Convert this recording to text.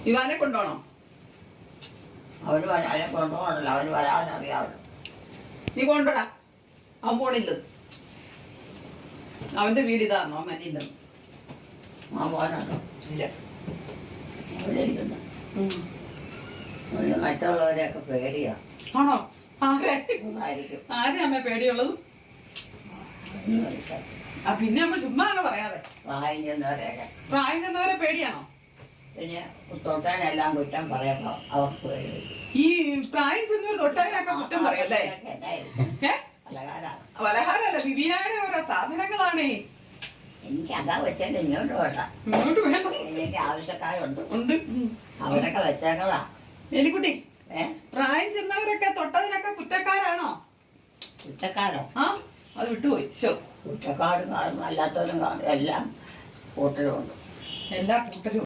ഇവാനെ കൊണ്ടോണോ? അവന് വരാനെ കൊണ്ടുപോകണല്ലോ, അവന് വരാനറിയാമല്ലോ. നീ കൊണ്ടോടാ. അവൻ പോണില്ല. അവന്റെ വീട് ഇതാണോ? അവൻ മനിയില്ലെന്ന്. ആ പോകാനുണ്ടോ? ഇല്ല. അവിടെ ഇരിക്കുന്നു. അവന് മറ്റുള്ളവരെയൊക്കെ പേടിയാ. ആണോ? ആരെ ആയിരിക്കും അമ്മ പേടിയുള്ളത്? പിന്നെ അമ്മ ചുമ്മാ അങ്ങ് പറയാതെ. പ്രായം ചെന്നവരെയൊക്കെ. പ്രായം ചെന്നവരെ പേടിയാണോ? പിന്നെ തൊട്ടാനെല്ലാം കുറ്റം പറയുമ്പോ അവർക്ക് പേടി. ഈ പ്രായം ചെന്നവർ തൊട്ടതിനൊക്കെ കുറ്റം പറയല്ലേ? പലഹാരല്ല, വിവിനായുടെ ഓരോ സാധനങ്ങളാണേ. എനിക്ക് അതാ വെച്ചേണ്ട, ഇങ്ങോട്ട് വേണ്ട. ഇങ്ങോട്ട് വേണ്ട. എനിക്ക് ആവശ്യക്കാരുണ്ട്. ഉണ്ട്. അവരൊക്കെ വെച്ചേക്കളാ. എലിക്കുട്ടി, പ്രായം ചെന്നവരൊക്കെ തൊട്ടതിനൊക്കെ കുറ്റക്കാരാണോ? കുറ്റക്കാരോ? ആ, അത് വിട്ടുപോയി. കുറ്റക്കാരും കാണും, അല്ലാത്തവരും കാണും, എല്ലാം കൂട്ടരുമുണ്ട്. എല്ലാ കൂട്ടരും.